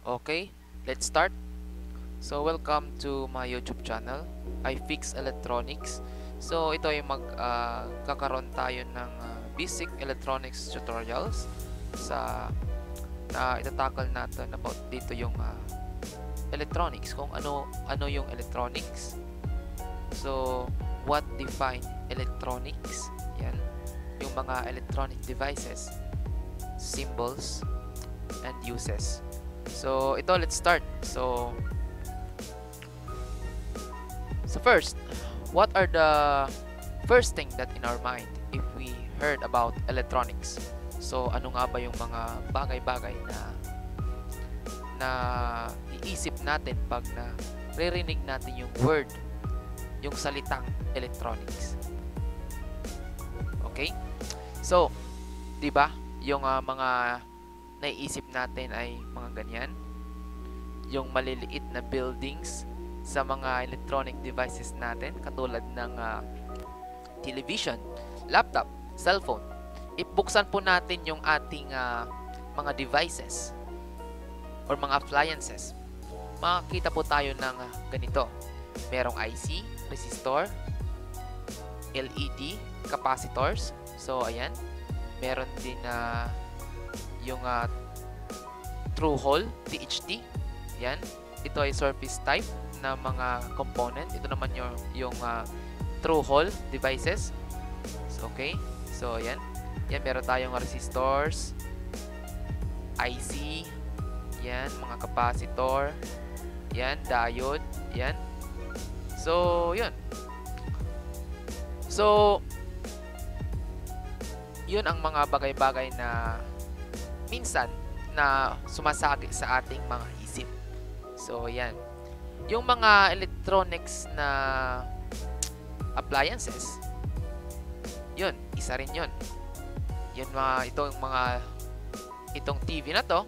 Okay, let's start. So, welcome to my YouTube channel, I Fix Electronics. So, ito ay kakaroon tayo ng basic electronics tutorials sa itatakal natin about dito yung electronics, kung ano yung electronics. So, what define electronics? Yan, yung mga electronic devices, symbols, and uses. So, let's start. So first, what are the first thing that in our mind if we heard about electronics? So, ano nga ba yung mga bagay-bagay na iisip natin pag naririnig natin yung word, yung salitang electronics? Okay? So, 'di ba? Yung mga naiisip natin ay mga ganyan, yung maliliit na buildings sa mga electronic devices natin katulad ng television, laptop, cellphone. Ibuksan po natin yung ating mga devices or mga appliances, makikita po tayo ng ganito. Merong IC, resistor, LED, capacitors. So ayan, meron din yung through hole, THT. Yan. Ito ay surface type na mga component. Ito naman yung through hole devices. So, okay. So, yan. Yan, meron tayong resistors, IC, yan, mga capacitor, yan, diode, yan. So, yun. So, yun ang mga bagay-bagay na minsan na sumasagi sa ating mga isip. So, yan. Yung mga electronics na appliances, yun, isa rin yun. Yun itong TV na to,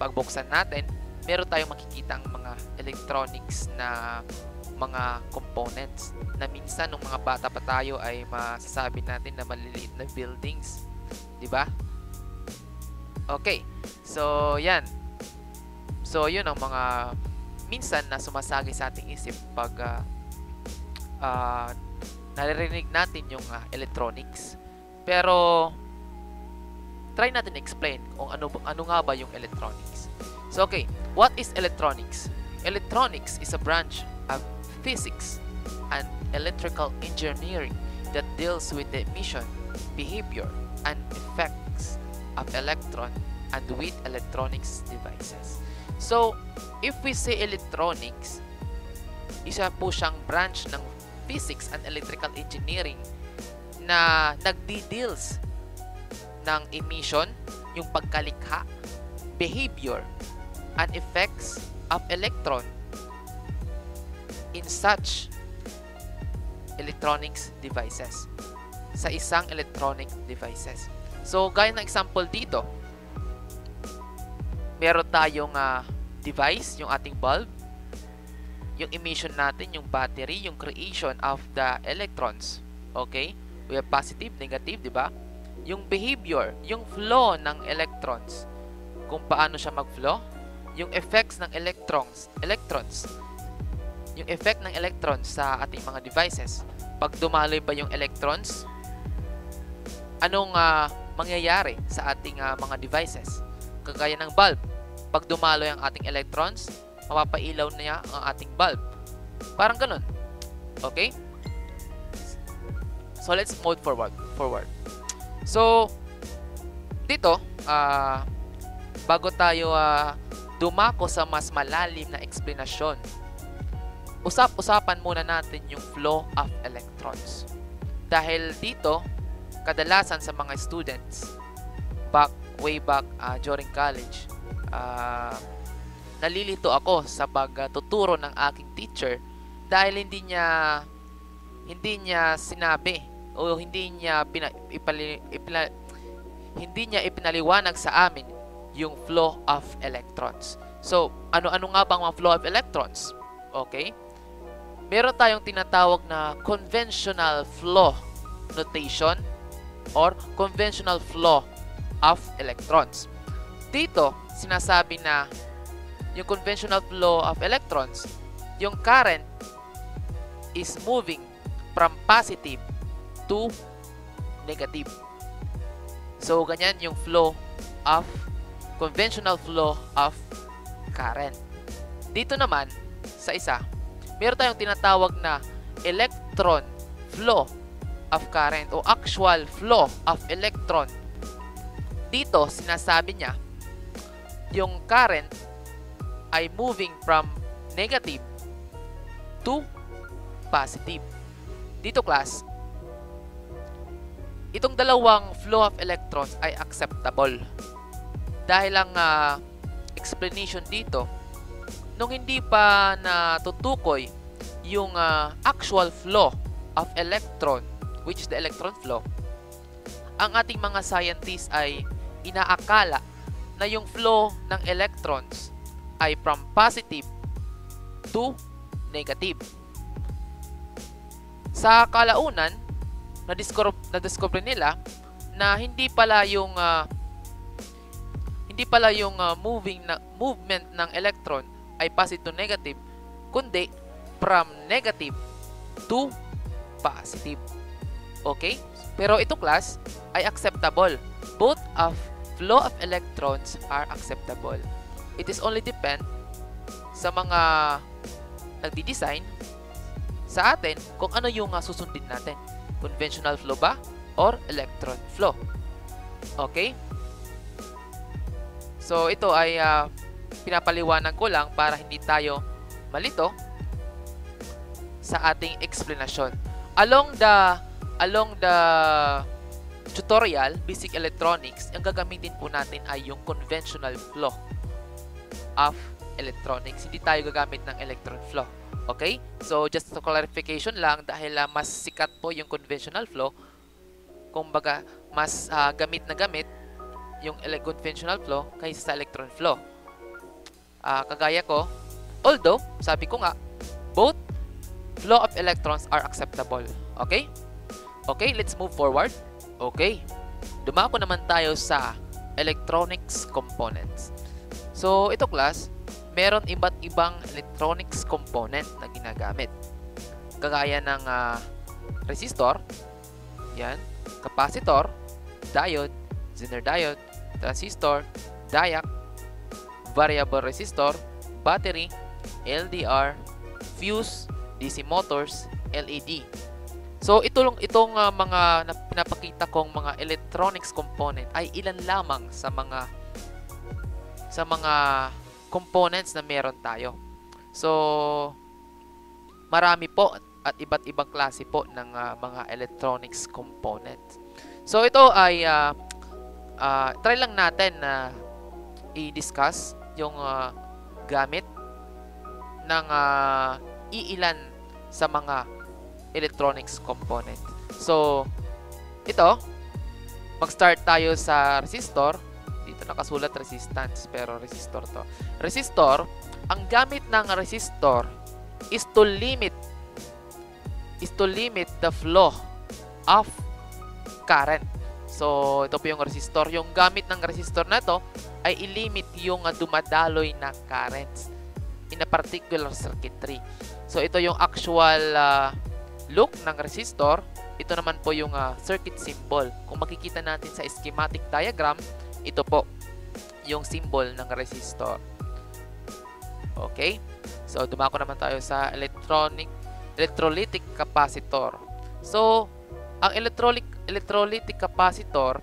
pagbuksan natin, meron tayong makikita ang mga electronics na mga components na minsan nung mga bata pa tayo ay masasabi natin na maliliit na buildings, 'di ba? Okay. So, yan. So, yun ang mga minsan na sumasagi sa ating isip pag naririnig natin yung electronics. Pero try natin explain kung ano nga ba yung electronics. So, okay. What is electronics? Electronics is a branch of physics and electrical engineering that deals with the emission, behavior, and effects of electron and with electronics devices. So, if we say electronics, isa po siyang branch ng physics and electrical engineering na nagdi-deals ng emission, yung pagkalikha, behavior, and effects of electron in such electronics devices, sa isang electronic devices. So, gaya ng example dito, meron tayong device, yung ating bulb, yung emission natin, yung battery, yung creation of the electrons. Okay? We have positive, negative, di ba? Yung behavior, yung flow ng electrons, kung paano siya mag-flow, yung effects ng electrons, yung effect ng electrons sa ating mga devices. Pag dumaloy ba yung electrons, anong mangyayari sa ating mga devices? Kagaya ng bulb, pag dumaloy ang ating electrons, mapapailaw niya ang ating bulb. Parang ganun. Okay? So, let's move forward. So, dito, bago tayo dumako sa mas malalim na eksplanasyon, usap-usapan muna natin yung flow of electrons. Dahil dito, kadalasan sa mga students, way back during college, nalilito ako sa pagtuturo ng aking teacher dahil hindi niya sinabi o hindi niya ipinaliwanag sa amin yung flow of electrons. So, ano nga bang mga flow of electrons? Okay? Meron tayong tinatawag na conventional flow notation or conventional flow of electrons. Dito, sinasabi na yung conventional flow of electrons, yung current is moving from positive to negative. So, ganyan yung conventional flow of current. Dito naman, sa isa, meron tayong tinatawag na electron flow of current o actual flow of electron. Dito, sinasabi niya, yung current ay moving from negative to positive. Dito, class, itong dalawang flow of electrons ay acceptable. Dahil ang explanation dito, nung hindi pa natutukoy yung actual flow of electron, which is the electron flow, ang ating mga scientists ay inaakala na yung flow ng electrons ay from positive to negative. Sa kalaunan, na-discover nila na hindi pala yung movement ng electron ay positive to negative, kundi from negative to positive. Okay? Pero ito, class, ay acceptable. Both of flow of electrons are acceptable. It is only depend sa mga nagdi-design sa atin kung ano yung susundin natin. Conventional flow ba or electron flow? Okay? So, ito ay pinapaliwanag ko lang para hindi tayo malito sa ating explanation. Along the tutorial, Basic Electronics, ang gagamitin po natin ay yung conventional flow of electronics. Hindi tayo gagamit ng electron flow. Okay? So, just to clarification lang, dahil mas sikat po yung conventional flow, kumbaga, mas gamit na gamit yung conventional flow kaysa sa electron flow. Kagaya ko, although, sabi ko nga, both flow of electrons are acceptable. Okay? Okay, let's move forward. Okay. Dumako naman tayo sa electronics components. So, ito, class, meron iba't ibang electronics component na ginagamit. Kagaya ng resistor, yan, capacitor, diode, Zener diode, transistor, diac, variable resistor, battery, LDR, fuse, DC motors, LED. So, itong mga pinapakita kong mga electronics component ay ilan lamang sa mga components na meron tayo. So, marami po at iba't ibang klase po ng mga electronics components. So, ito ay try lang natin na i-discuss yung gamit ng iilan sa mga electronics component. So, ito, mag-start tayo sa resistor. Dito nakasulat resistance, pero resistor to. Resistor, ang gamit ng resistor is to limit the flow of current. So, ito po yung resistor. Yung gamit ng resistor na to ay i-limit yung dumadaloy na currents in a particular circuitry. So, ito yung actual look ng resistor. Ito naman po yung circuit symbol. Kung makikita natin sa schematic diagram, ito po yung symbol ng resistor. Okay? So, dumako naman tayo sa electrolytic capacitor. So, ang electrolytic capacitor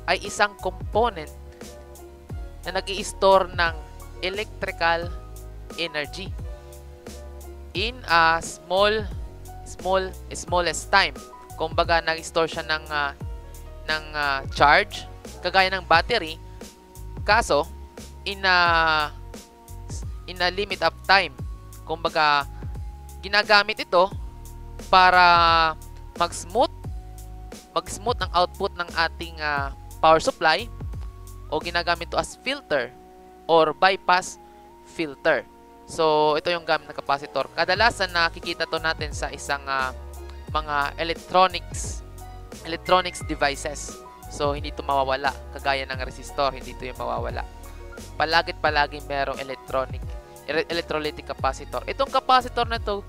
ay isang component na nag-i-store ng electrical energy in a smallest time. Kumbaga, nag-store siya ng charge, kagaya ng battery, kaso in a limit of time. Kumbaga, ginagamit ito para mag-smooth ang output ng ating power supply, o ginagamit ito as filter or bypass filter. So, ito yung gamit ng capacitor. Kadalasan nakikita to natin sa isang mga electronics devices. So, hindi ito mawawala. Kagaya ng resistor, hindi ito yung mawawala. palaging merong electrolytic capacitor. Itong capacitor na to,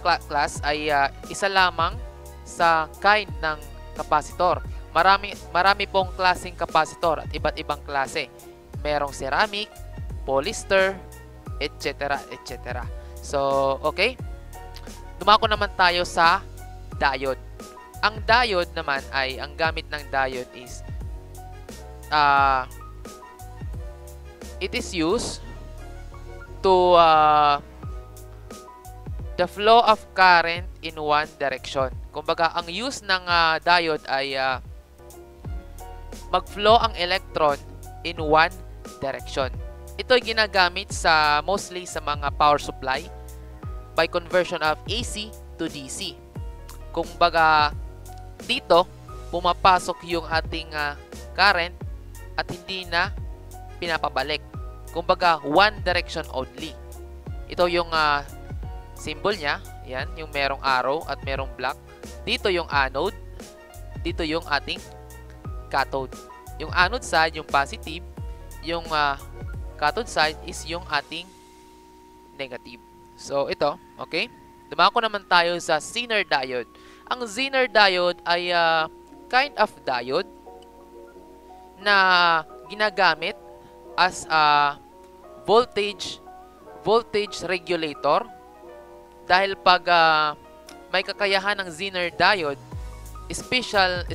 class, ay isa lamang sa kind ng capacitor. Marami pong klaseng capacitor at iba't ibang klase. Merong ceramic, polyester, etc. etc. So, okay. Dumako naman tayo sa diode. Ang diode naman ay, ang gamit ng diode is, it is used to the flow of current in one direction. Kumbaga, ang use ng diode ay mag-flow ang electron in one direction. Ito ay ginagamit mostly sa mga power supply by conversion of AC to DC. Kumbaga, dito pumapasok yung ating current at hindi na pinapabalik. Kumbaga, one direction only. Ito yung symbol niya. Yan, yung merong arrow at merong black. Dito yung anode. Dito yung ating cathode. Yung anode side, yung positive. Yung cathode side is yung ating negative. So, ito, okay? Dumako naman tayo sa Zener diode. Ang Zener diode ay kind of diode na ginagamit as a voltage regulator. Dahil pag may kakayahan ng Zener diode, special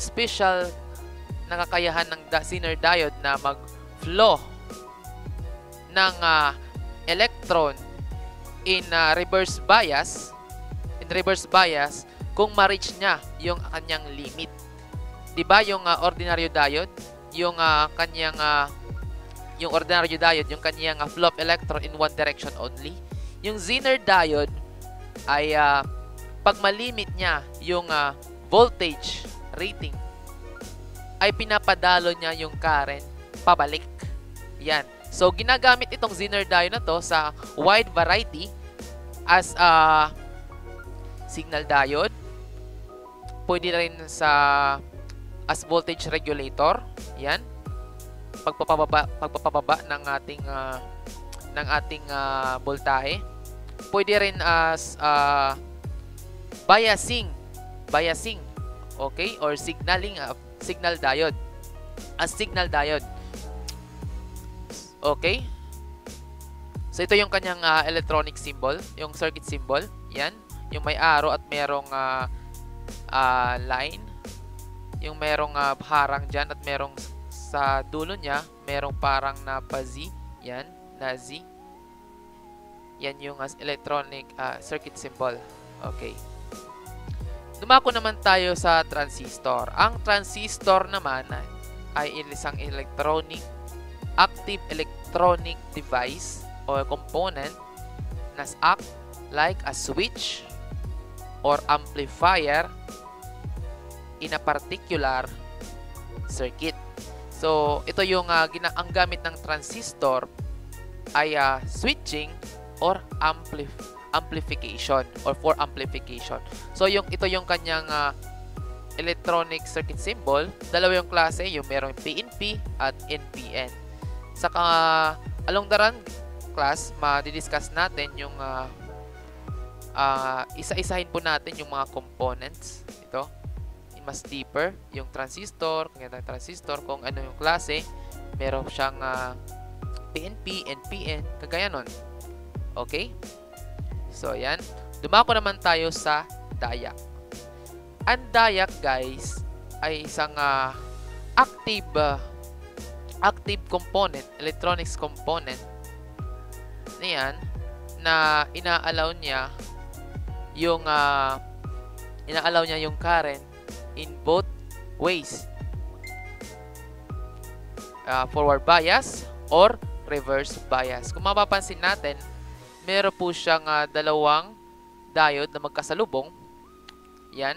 na kakayahan ng Zener diode na mag-flow ng electron in reverse bias, kung ma-reach niya yung kanyang limit. 'Di ba yung ordinary diode, yung ordinary diode, yung kanyang flow of electron in one direction only. Yung Zener diode ay pag malimit niya yung voltage rating, ay pinapadalo niya yung current pabalik. Yan. So, ginagamit itong Zener diode na to sa wide variety as signal diode. Pwede rin as voltage regulator. Yan. Pagpapababa ng ating voltahe. Pwede rin as biasing, okay, or signal diode. As signal diode. Okay? So, ito yung kanyang electronic symbol, yung circuit symbol. Yan. Yung may arrow at merong line. Yung merong harang dyan at merong sa dulo niya, merong parang na-Z. Yan. Na-Z. Yan yung electronic circuit symbol. Okay. Dumako naman tayo sa transistor. Ang transistor naman ay isang active electronic device or component na act like a switch or amplifier in a particular circuit. So, ito yung ang gamit ng transistor ay switching or amplification or for amplification. So, ito yung kanyang electronic circuit symbol. Dalawa yung klase, yung merong PNP at NPN. Saka, along the run class, ma-discuss natin yung isa-isahin po natin yung mga components. Ito, mas deeper, yung transistor, kung ano yung klase. Meron siyang PNP, NPN, kagaya nun. Okay? So, yan. Dumako naman tayo sa diac. Ang diac, guys, ay isang active component, electronics component niyan na ina-allow niya yung current in both ways. Forward bias or reverse bias. Kung mapapansin natin, meron po siyang dalawang diode na magkasalubong. Yan.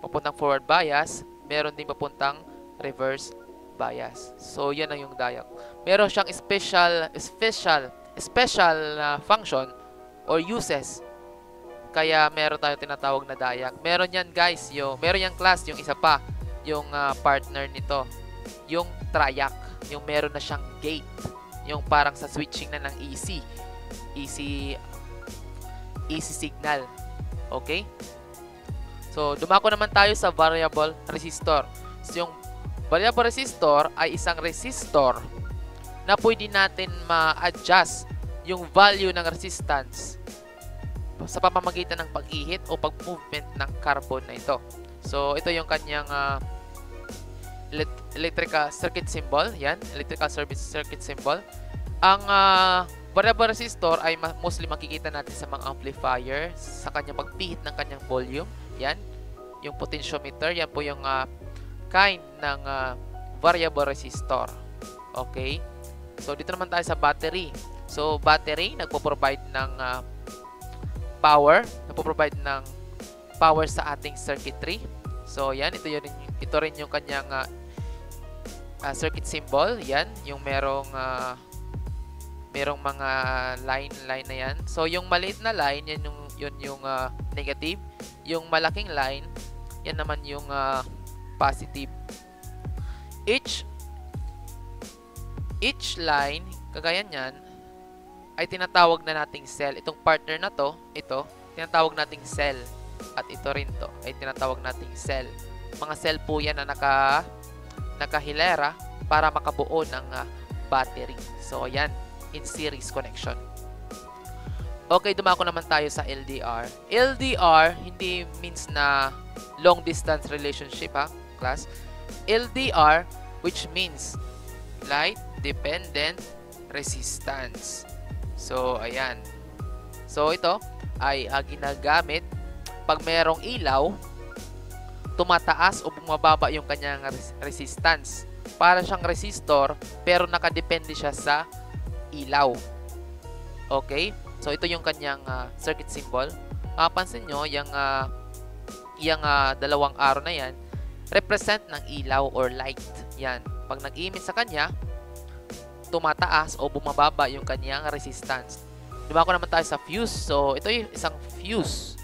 Papuntang forward bias. Meron din papuntang reverse bias. So, yan ang yung diac. Meron siyang special function or uses. Kaya meron tayong tinatawag na diac. Meron yan, guys. Meron yan class, yung isa pa. Yung partner nito. yung triac, yung meron na siyang gate, yung parang sa switching na ng easy signal. Okay? So, dumako naman tayo sa variable resistor. So, yung variable resistor ay isang resistor na pwede natin ma-adjust yung value ng resistance sa pamamagitan ng pag-ihit o pag-movement ng carbon na ito. So, ito yung kanyang electrical circuit symbol. Yan, electrical circuit symbol. Ang variable resistor ay mostly makikita natin sa mga amplifier sa kanyang pagpihit ng kanyang volume. Yan, yung potentiometer. Yan po yung kind ng variable resistor. Okay? So, dito naman tayo sa battery. So, battery, nagpo-provide ng power. Nagpo-provide ng power sa ating circuitry. So, yan. Ito rin yung kanyang circuit symbol. Yan. Yung merong mga line na yan. So, yung maliit na line, yun yung negative. Yung malaking line, yan naman yung positive. Each line, kagaya niyan, ay tinatawag na nating cell. Itong partner na to, tinatawag nating cell. At ito rin to, ay tinatawag nating cell. Mga cell po yan na nakahilera para makabuo ng battery. So, yan, in series connection. Okay, dumako naman tayo sa LDR. LDR, hindi means na long distance relationship, ha, class. LDR, which means light dependent resistance. So, ayan. So, ito ay ginagamit pag merong ilaw, tumataas o bumababa yung kanyang resistance. Para siyang resistor, pero nakadepende siya sa ilaw. Okay? So, ito yung kanyang circuit symbol. Mapapansin nyo, yung dalawang arrow na yan, represent ng ilaw or light. Yan. Pag nag-emit sa kanya, tumataas o bumababa yung kanyang resistance. Dumako naman tayo sa fuse. So, ito yung isang fuse.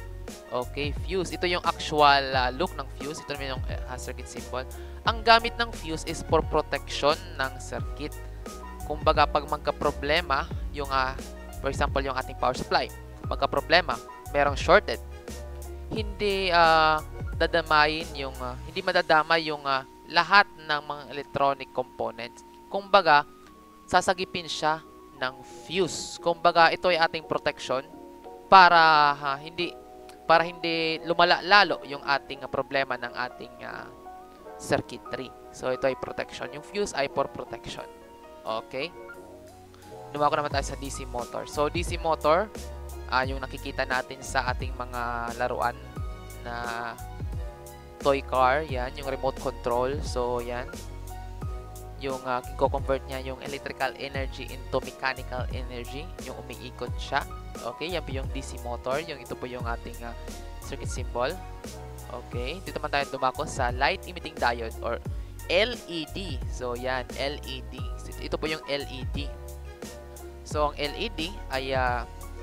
Okay, fuse. Ito yung actual look ng fuse. Ito naman yung circuit symbol. Ang gamit ng fuse is for protection ng circuit. Kumbaga, pag magka-problema, yung, for example, yung ating power supply, magka-problema, merong shorted, hindi hindi madadama yung lahat ng mga electronic components. Kumbaga, sasagipin siya ng fuse. Kumbaga, ito ay ating protection para hindi lumala lalo yung ating problema ng ating circuitry. So, ito ay protection. Yung fuse ay for protection. Okay? Dumako naman tayo sa DC motor. So, DC motor, yung nakikita natin sa ating mga laruan na toy car. Yan, yung remote control. So, yan. Yung i-convert niya yung electrical energy into mechanical energy. Yung umiikot siya. Okay, yan po yung DC motor. Ito po yung ating circuit symbol. Okay, dito man tayo dumako sa light emitting diode or LED. So, yan, LED. So, ito po yung LED. So, ang LED ay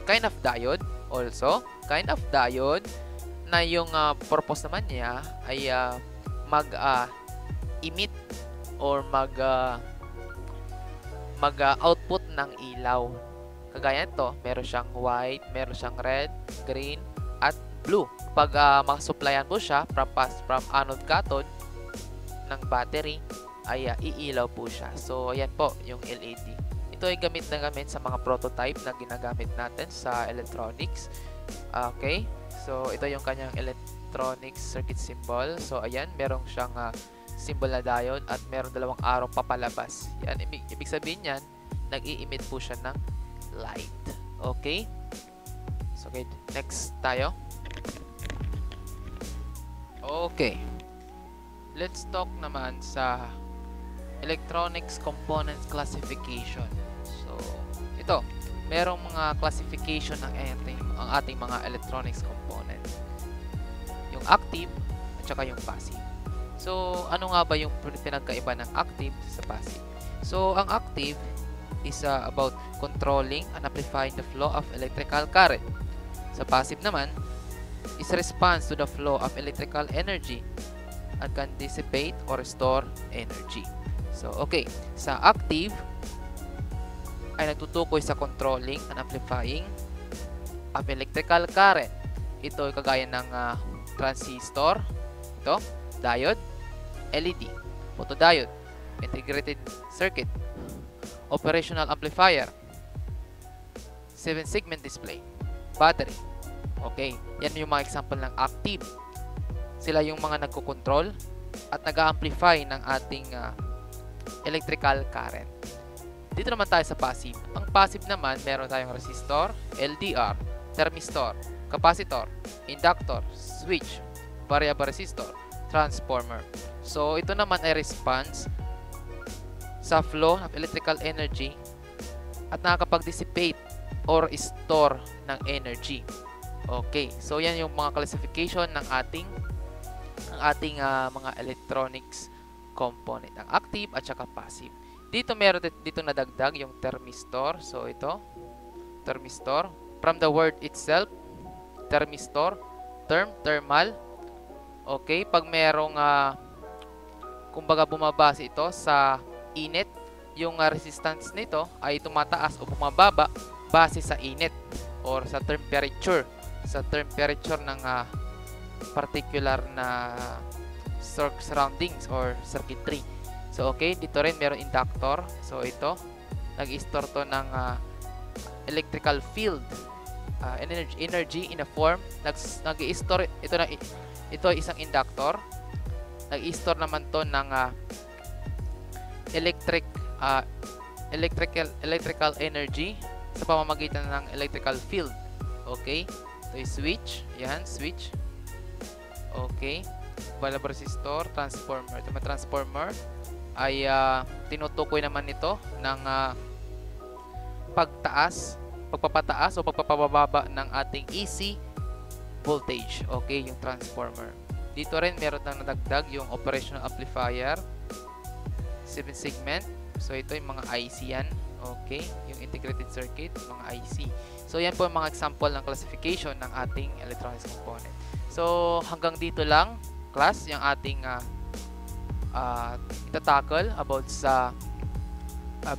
kind of diode also. Kind of diode na yung purpose naman niya ay mag-emit or mag-output ng ilaw. Kagaya nito, meron siyang white, meron siyang red, green, at blue. Pag makasuplayan mo siya from anode cathode ng battery, ay iilaw po siya. So, ayan po yung LED. Ito ay gamit na gamit sa mga prototype na ginagamit natin sa electronics. Okay? So, ito yung kanyang electronics circuit symbol. So, ayan, meron siyang symbol na diode at meron dalawang arrow papalabas. Yan, ibig sabihin yan, nag-i-emit po siya ng light. Okay? So, okay, next tayo. Okay. Let's talk naman sa electronics component classification. So, ito, merong mga classification ang ating mga electronics component. Yung active at saka yung passive. So, ano nga ba yung pinagkaiba ng active sa passive? So, ang active is about controlling and amplifying the flow of electrical current. Sa passive naman, is response to the flow of electrical energy and can dissipate or store energy. So, okay. Sa active, ay nagtutukoy sa controlling and amplifying of electrical current. Ito ay kagaya ng transistor, ito, diode, LED, photodiode, integrated circuit, operational amplifier, 7-segment display, battery. Okay, yan yung mga example ng active. Sila yung mga nagko-control at nag-amplify ng ating electrical current. Dito naman tayo sa passive. Ang passive naman, meron tayong resistor, LDR, thermistor, capacitor, inductor, switch, variable resistor, transformer. So, ito naman ay response sa flow ng electrical energy at nakakapag-dissipate or store ng energy. Okay, so yan yung mga classification ng ating mga electronics component, ang active at saka passive. Dito meron dito nadagdag yung thermistor. So ito, thermistor, from the word itself, thermistor, thermal. Okay, pag merong kumbaga bumabase ito sa init, yung resistance nito ay tumataas o bumababa base sa init or sa temperature ng particular na surroundings or circuitry. So okay, dito rin meron inductor. So ito, nag-store to ng electrical field, energy in a form. Nag-store ito ay isang inductor. Nag-store naman to ng electrical energy sa pamamagitan ng electrical field. Okay? Ito yung switch. Yan, switch. Okay. Variable resistor, transformer. Ito may transformer ay tinutukoy naman ito ng pagpapataas o pagpapababa ng ating AC voltage. Okay, yung transformer. Dito rin meron nang nadagdag yung operational amplifier, 7-segment. So ito yung mga IC yan. Okay, yung integrated circuit, mga IC. So yan po yung mga example ng classification ng ating electronics component. So hanggang dito lang class yung ating itatakal about sa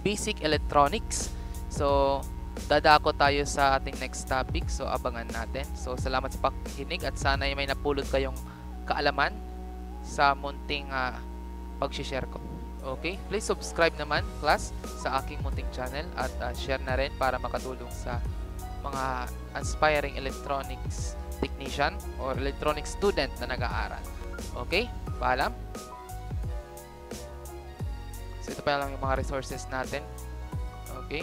basic electronics. So dadako tayo sa ating next topic. So abangan natin. So salamat sa pakikinig at sana ay may napulot kayong kaalaman sa munting pag-share ko. Okay, please subscribe naman class sa aking munting channel at share na rin para makatulong sa mga aspiring electronics technician or electronics student na nag-aaral. Okay, paalam. So ito pa lang yung mga resources natin. Okay.